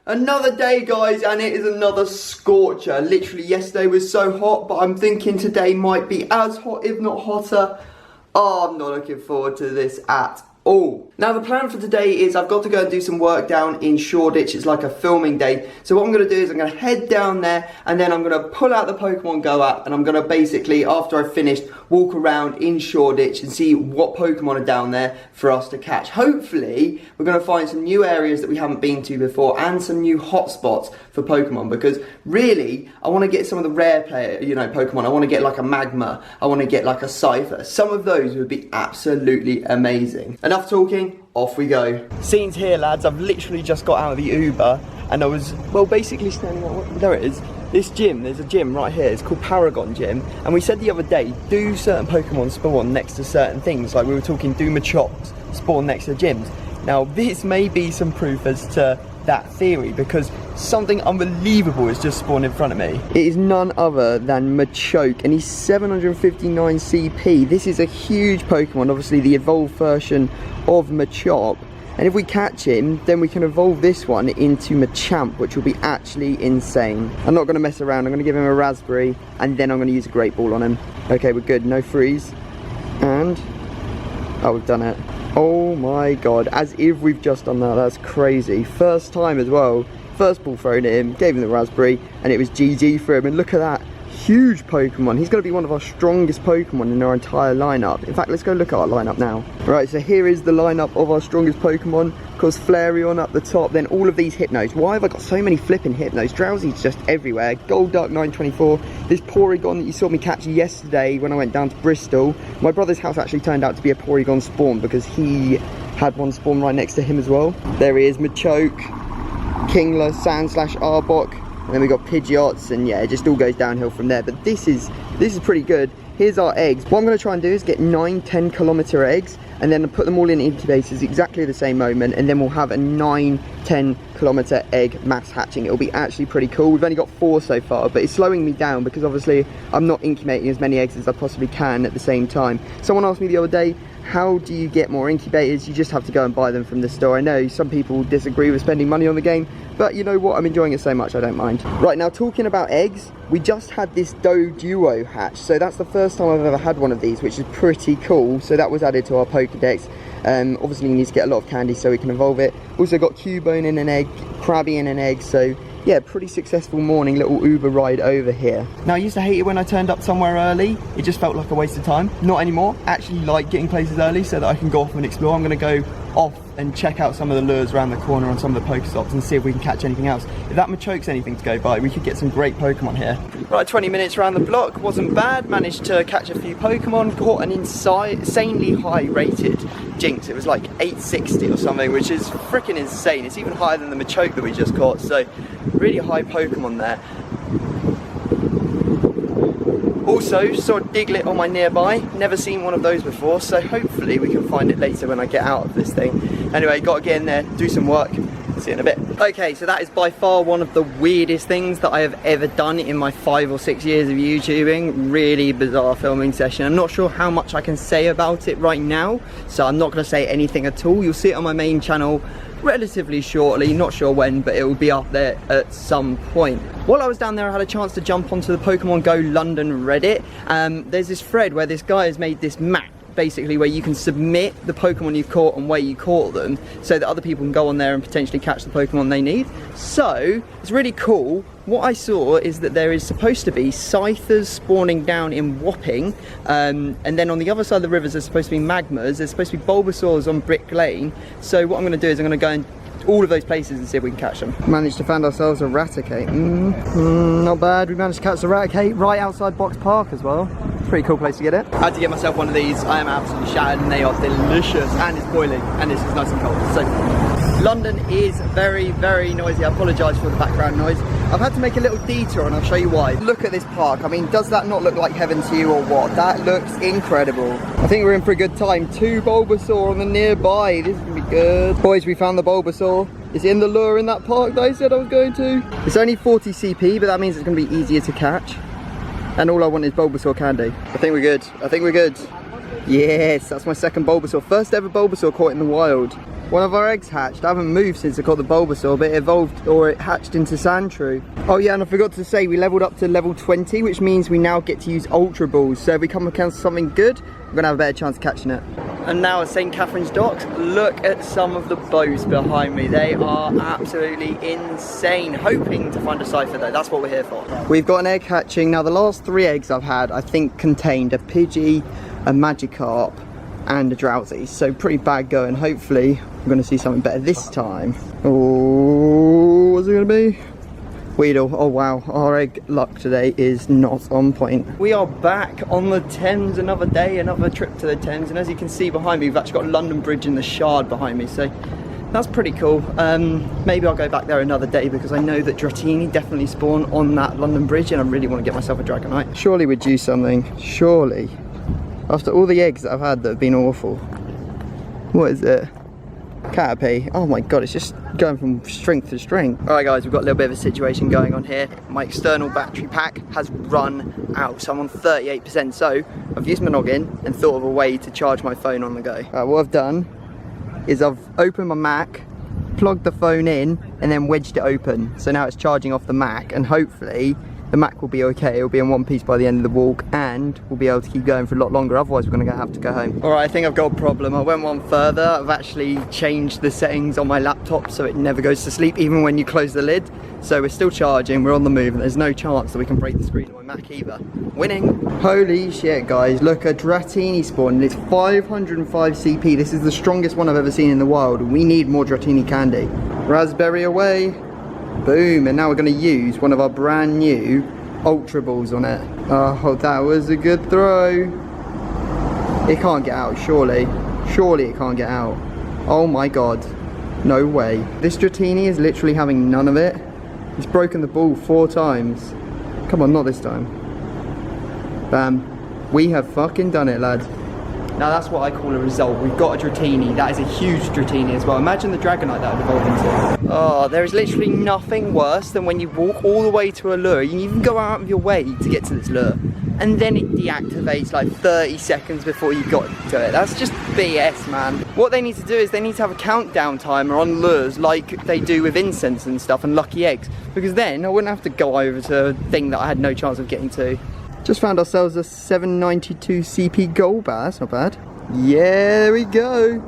Another day, guys, and it is another scorcher. Literally, yesterday was so hot, but I'm thinking today might be as hot, if not hotter. Oh, I'm not looking forward to this at all. Now, the plan for today is I've got to go and do some work down in Shoreditch. It's like a filming day. So what I'm going to do is I'm going to head down there, and then I'm going to pull out the Pokemon Go app, and I'm going to basically, after I've finished, walk around in Shoreditch and see what Pokemon are down there for us to catch. Hopefully, we're going to find some new areas that we haven't been to before and some new hotspots for Pokemon, because really, I want to get some of the rare Pokemon. I want to get like a Magmar. I want to get like a Cypher. Some of those would be absolutely amazing. Enough talking, off we go. Scenes here, lads. I've literally just got out of the Uber and I was, well, basically standing on, there it is. This gym, there's a gym right here, it's called Paragon Gym, and we said the other day, do certain Pokemon spawn next to certain things, like we were talking do Machops spawn next to gyms. Now this may be some proof as to that theory, because something unbelievable has just spawned in front of me. It is none other than Machoke, and he's 759 CP. This is a huge Pokemon, obviously the evolved version of Machop. And if we catch him, then we can evolve this one into Machamp, which will be actually insane. I'm not going to mess around. I'm going to give him a Raspberry, and then I'm going to use a Great Ball on him. Okay, we're good. No freeze. And... oh, we've done it. Oh my god. As if we've just done that. That's crazy. First time as well. First ball thrown at him. Gave him the Raspberry, and it was GG for him. And look at that. Huge Pokemon. He's going to be one of our strongest Pokemon in our entire lineup. In fact, let's go look at our lineup now. Right, so here is the lineup of our strongest Pokemon. Of course, Flareon up the top, then all of these Hypnos. Why have I got so many flipping Hypnos? Drowsy's just everywhere. Golduck 924. This Porygon that you saw me catch yesterday when I went down to Bristol. My brother's house actually turned out to be a Porygon spawn because he had one spawn right next to him as well. There he is, Machoke, Kingler, Sandslash, and then we got Pidgeots, and yeah, it just all goes downhill from there. But this is pretty good. Here's our eggs. What I'm going to try and do is get 9-10 kilometer eggs, and then put them all in incubators exactly the same moment, and then we'll have a 9-10 kilometer egg mass hatching. It'll be actually pretty cool. We've only got 4 so far, but it's slowing me down because obviously I'm not incubating as many eggs as I possibly can at the same time. Someone asked me the other day, how do you get more incubators? You just have to go and buy them from the store. I know some people disagree with spending money on the game, but you know what? I'm enjoying it so much, I don't mind. Right, now talking about eggs, we just had this Duo hatch. So that's the first time I've ever had one of these, which is pretty cool. So that was added to our Pokedex. Obviously, we need to get a lot of candy so we can evolve it. Also got Cubone in an egg, Krabby in an egg, so yeah, pretty successful morning, little Uber ride over here. Now, I used to hate it when I turned up somewhere early. It just felt like a waste of time. Not anymore. I actually like getting places early so that I can go off and explore. I'm going to go off and check out some of the lures around the corner on some of the Pokestops and see if we can catch anything else. If that Machoke's anything to go by, we could get some great Pokemon here. Right, 20 minutes around the block, wasn't bad. Managed to catch a few Pokemon, caught an insanely high rated Jinx. It was like 860 or something, which is freaking insane. It's even higher than the Machoke that we just caught, so really high Pokemon there. Also, saw a Diglett on my nearby, never seen one of those before, so hopefully we can find it later when I get out of this thing. Anyway, got to get in there, do some work, see you in a bit. Okay, so that is by far one of the weirdest things that I have ever done in my 5 or 6 years of YouTubing. Really bizarre filming session. I'm not sure how much I can say about it right now, so I'm not going to say anything at all. You'll see it on my main channel relatively shortly, not sure when, but it will be up there at some point. While I was down there, I had a chance to jump onto the Pokemon Go London Reddit. There's this thread where this guy has made this map, basically, where you can submit the Pokemon you've caught and where you caught them, so that other people can go on there and potentially catch the Pokemon they need. So, it's really cool. What I saw is that there is supposed to be Scythers spawning down in Wapping, and then on the other side of the rivers there's supposed to be Magmars, there's supposed to be Bulbasaurs on Brick Lane. So what I'm going to do is I'm going to go in all of those places and see if we can catch them. Managed to find ourselves a Raticate. Not bad. We managed to catch the Raticate right outside Box Park as well. Pretty cool place to get it. I had to get myself one of these. I am absolutely shattered and they are delicious, and it's boiling and this is nice and cold. So London is very, very noisy. I apologise for the background noise. I've had to make a little detour and I'll show you why. Look at this park. I mean, does that not look like heaven to you or what? That looks incredible. I think we're in for a good time. 2 Bulbasaur on the nearby. This is going to be good. Boys, we found the Bulbasaur. It's in the lure in that park that I said I was going to. It's only 40 CP, but that means it's going to be easier to catch. And all I want is Bulbasaur candy. I think we're good. I think we're good. Yes, that's my second Bulbasaur. First ever Bulbasaur caught in the wild. One of our eggs hatched. I haven't moved since I caught the Bulbasaur, but it evolved, or it hatched into Sandshrew. Oh yeah, and I forgot to say, we leveled up to level 20, which means we now get to use Ultra Balls. So if we come across something good, we're gonna have a better chance of catching it. And now at St. Catherine's Docks, look at some of the boats behind me. They are absolutely insane. Hoping to find a cipher though, that's what we're here for. We've got an egg hatching. Now the last 3 eggs I've had, I think contained a Pidgey, a Magikarp, and a Drowsy. So pretty bad going. Hopefully, we're gonna see something better this time. Oh, what's it gonna be? Weedle. Oh wow, our egg luck today is not on point. We are back on the Thames, another day, another trip to the Thames, and as you can see behind me, we've actually got London Bridge and the Shard behind me, so that's pretty cool. Maybe I'll go back there another day because I know that Dratini definitely spawn on that London Bridge and I really want to get myself a Dragonite. Surely we'd do something, surely. After all the eggs that I've had that have been awful. What is it? Caterpie. Oh my god, it's just going from strength to strength. Alright guys, we've got a little bit of a situation going on here. My external battery pack has run out, so I'm on 38%. So I've used my noggin and thought of a way to charge my phone on the go. What I've done is I've opened my Mac, plugged the phone in, and then wedged it open. So now it's charging off the Mac, and hopefully the Mac will be okay. It'll be in one piece by the end of the walk, and we'll be able to keep going for a lot longer. Otherwise, we're going to have to go home. All right, I think I've got a problem. I went one further. I've actually changed the settings on my laptop so it never goes to sleep, even when you close the lid. So we're still charging, we're on the move, and there's no chance that we can break the screen on my Mac either. Winning. Holy shit, guys. Look, a Dratini spawn. It's 505 CP. This is the strongest one I've ever seen in the wild. We need more Dratini candy. Raspberry away. Boom, and now we're going to use one of our brand new Ultra Balls on it. Oh, that was a good throw. It can't get out, surely. Surely it can't get out. Oh my god. No way. This Dratini is literally having none of it. It's broken the ball 4 times. Come on, not this time. Bam. We have fucking done it, lads. Now that's what I call a result. We've got a Dratini. That is a huge Dratini as well. Imagine the Dragonite that would evolve into. Oh, there is literally nothing worse than when you walk all the way to a lure. You even go out of your way to get to this lure, and then it deactivates like 30 seconds before you got to it. That's just BS, man. What they need to do is they need to have a countdown timer on lures like they do with incense and stuff and lucky eggs, because then I wouldn't have to go over to a thing that I had no chance of getting to. Just found ourselves a 792 CP gold bat. That's not bad. Yeah, there we go.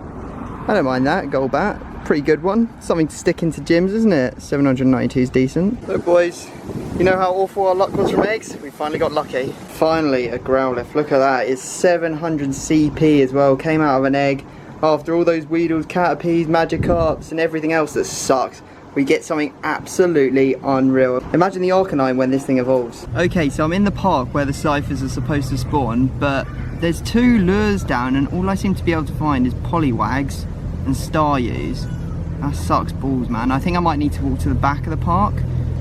I don't mind that gold bat. Pretty good one. Something to stick into gyms, isn't it? 792 is decent. Look, boys, you know how awful our luck was from eggs? We finally got lucky. Finally, a Growlithe. Look at that. It's 700 CP as well. Came out of an egg. After all those Weedles, Caterpies, Magikarps, and everything else that sucks, we get something absolutely unreal. Imagine the Arcanine when this thing evolves. Okay, so I'm in the park where the ciphers are supposed to spawn, but there's 2 lures down, and all I seem to be able to find is Poliwags and Staryus. That sucks balls, man. I think I might need to walk to the back of the park,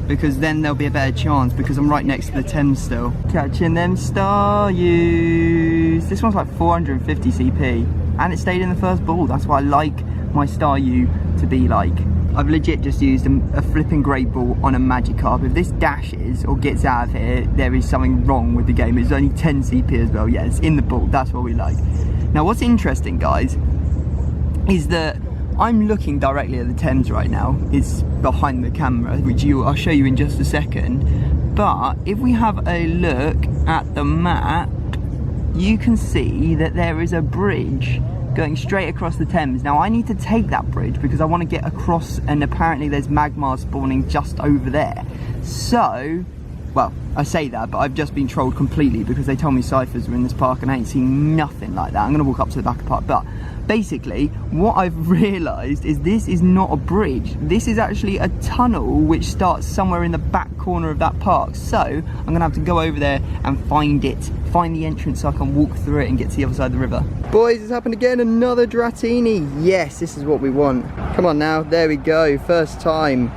because then there'll be a better chance, because I'm right next to the Thames still. Catching them Staryus. This one's like 450 CP, and it stayed in the first ball. That's what I like my Staryu to be like. I've legit just used a flipping great ball on a Magikarp. If this dashes or gets out of here, there is something wrong with the game. It's only 10 CP as well. Yeah, it's in the ball. That's what we like. Now, what's interesting, guys, is that I'm looking directly at the Thames right now. It's behind the camera, which I'll show you in just a second. But if we have a look at the map, you can see that there is a bridge going straight across the Thames. Now I need to take that bridge because I want to get across, and apparently there's Magmar spawning just over there. So, well, I say that, but I've just been trolled completely because they told me ciphers were in this park and I ain't seen nothing like that. I'm going to walk up to the back of the park, but basically what I've realised is this is not a bridge. This is actually a tunnel which starts somewhere in the back corner of that park. So I'm going to have to go over there and find the entrance so I can walk through it and get to the other side of the river. Boys, it's happened again. Another Dratini. Yes, this is what we want. Come on now. There we go. First time.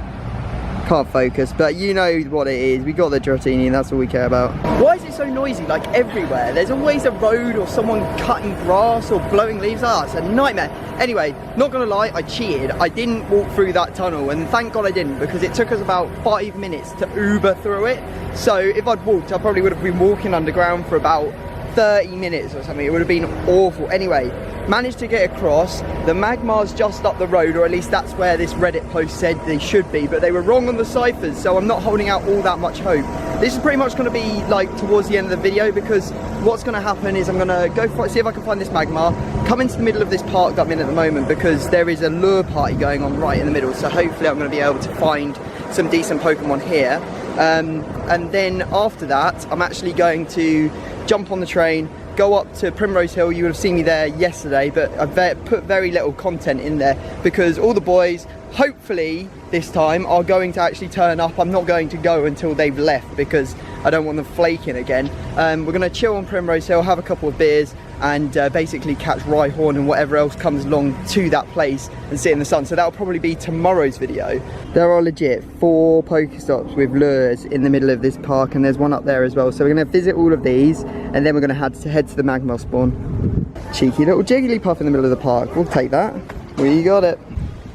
Can't focus, but you know what it is. We got the Dratini and that's all we care about. Why is it so noisy, like everywhere? There's always a road or someone cutting grass or blowing leaves. Ah, it's a nightmare. Anyway, not gonna lie, I cheated. I didn't walk through that tunnel, and thank God I didn't, because it took us about 5 minutes to Uber through it. So if I'd walked, I probably would have been walking underground for about 30 minutes or something. It would have been awful. Anyway, managed to get across. The Magmar's just up the road, or at least that's where this Reddit post said they should be, but they were wrong on the ciphers, so I'm not holding out all that much hope. This is pretty much going to be like towards the end of the video, because what's going to happen is I'm going to go see if I can find this Magmar, come into the middle of this park that I'm in at the moment, because there is a lure party going on right in the middle, so hopefully I'm going to be able to find some decent Pokemon here. And then after that, I'm actually going to jump on the train, go up to Primrose Hill. You would have seen me there yesterday, but I've put very little content in there because all the boys, hopefully this time, are going to actually turn up. I'm not going to go until they've left because I don't want them flaking again. We're going to chill on Primrose Hill, have a couple of beers, and basically catch Rhyhorn and whatever else comes along to that place and sit in the sun. So that'll probably be tomorrow's video. There are legit 4 Pokestops with lures in the middle of this park, and there's one up there as well. So we're going to visit all of these, and then we're going to head to the Magmar spawn. Cheeky little Jigglypuff in the middle of the park. We'll take that. We got it.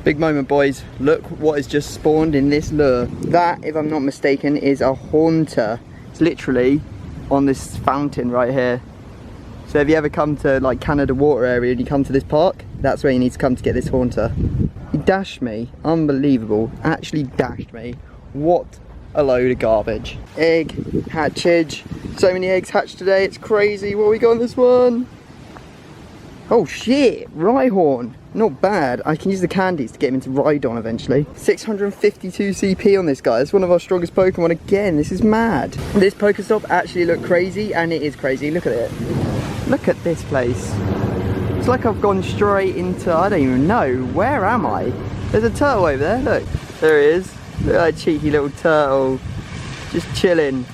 Big moment, boys. Look what has just spawned in this lure. That, if I'm not mistaken, is a Haunter. It's literally on this fountain right here. So if you ever come to like Canada Water area and you come to this park, that's where you need to come to get this Haunter. He dashed me. Unbelievable. Actually dashed me. What a load of garbage. Egg, hatchage. So many eggs hatched today, it's crazy. What we got on this one? Oh shit, Rhyhorn. Not bad. I can use the candies to get him into Rhydon eventually. 652 CP on this guy. It's one of our strongest Pokemon again. This is mad. This Pokestop actually looked crazy, and it is crazy. Look at it. Look at this place. It's like I've gone straight into, I don't even know. Where am I? There's a turtle over there. Look. There he is. Look at that cheeky little turtle. Just chilling.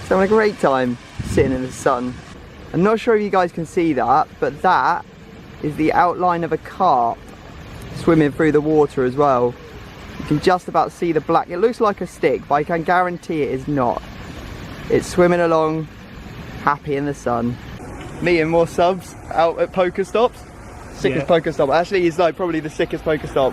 He's having a great time sitting in the sun. I'm not sure if you guys can see that, but that is the outline of a carp swimming through the water as well. You can just about see the black. It looks like a stick, but I can guarantee it is not. It's swimming along, happy in the sun. Me and more subs out at Pokestops. Sickest Pokestop. Actually, it's like probably the sickest Pokestop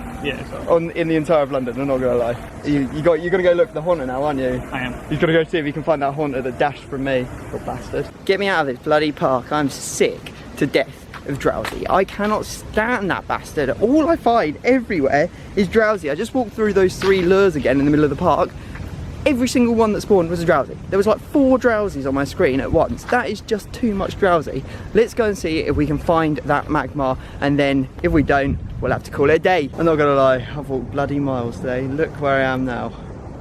in the entire of London. I'm not gonna lie. You're gonna go look for the Haunter now, aren't you? I am. You're gonna go see if you can find that Haunter that dashed from me. Little bastard. Get me out of this bloody park. I'm sick to death of Drowsy. I cannot stand that bastard. All I find everywhere is Drowsy. I just walked through those 3 lures again in the middle of the park. Every single one that spawned was a Drowsy. There was like 4 Drowsies on my screen at once. That is just too much Drowsy. Let's go and see if we can find that Magmar, and then if we don't, we'll have to call it a day. I'm not gonna lie, I've walked bloody miles today. Look where I am now.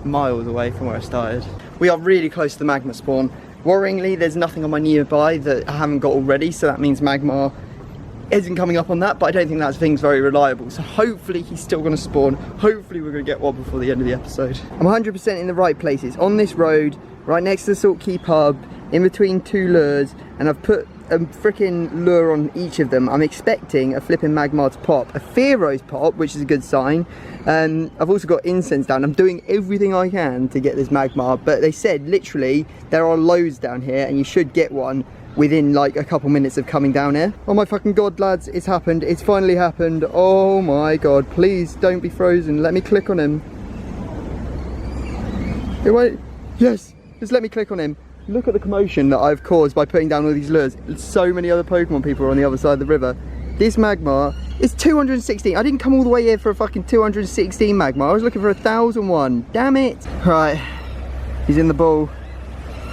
Miles away from where I started. We are really close to the Magmar spawn. Worryingly, there's nothing on my nearby that I haven't got already, so that means Magmar isn't coming up on that, but I don't think that thing's very reliable, so hopefully he's still going to spawn. Hopefully we're going to get one before the end of the episode. I'm 100% in the right places, on this road, right next to the Salt Key pub, in between 2 lures, and I've put a freaking lure on each of them. I'm expecting a flipping Magmar to pop, a Fearo's pop, which is a good sign. I've also got incense down. I'm doing everything I can to get this Magmar, but they said literally there are loads down here and you should get one within like a couple minutes of coming down here. Oh my fucking god, lads, it's happened. It's finally happened. Oh my god, please don't be frozen. Let me click on him. Hey, wait. Yes, just let me click on him. Look at the commotion that I've caused by putting down all these lures. So many other Pokemon people are on the other side of the river. This Magmar is 216. I didn't come all the way here for a fucking 216 Magmar. I was looking for 1,001. Damn it. Right, he's in the ball.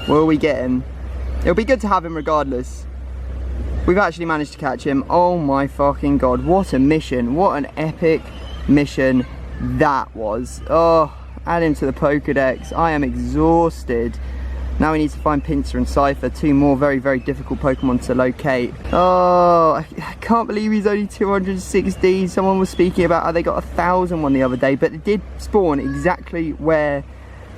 What are we getting? It'll be good to have him regardless. We've actually managed to catch him. Oh my fucking god, what a mission. What an epic mission that was. Oh, add him to the Pokedex. I am exhausted. Now we need to find Pinsir and Cypher, 2 more very, very difficult Pokemon to locate. Oh, I can't believe he's only 216. Someone was speaking about how they got 1,001 the other day, but it did spawn exactly where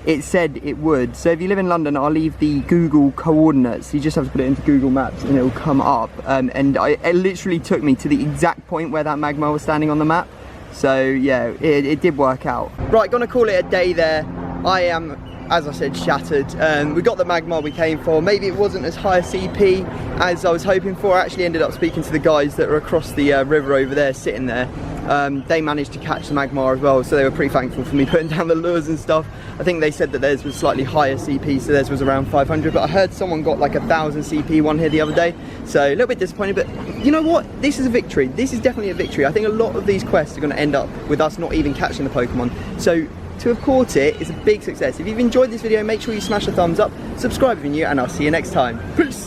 it said it would. So if you live in London, I'll leave the Google coordinates. You just have to put it into Google Maps and it'll come up. And it literally took me to the exact point where that Magmar was standing on the map. So yeah, it did work out. Right, gonna call it a day there. I am, as I said, shattered. We got the Magmar we came for. Maybe it wasn't as high a CP as I was hoping for. I actually ended up speaking to the guys that were across the river over there, sitting there. they managed to catch the Magmar as well, so they were pretty thankful for me putting down the lures and stuff. I think they said that theirs was slightly higher CP, so theirs was around 500, but I heard someone got like 1,000 CP one here the other day, so a little bit disappointed, but you know what? This is a victory. This is definitely a victory. I think a lot of these quests are going to end up with us not even catching the Pokemon, so to have caught it is a big success. If you've enjoyed this video, make sure you smash a thumbs up, subscribe if you're new, and I'll see you next time. Peace!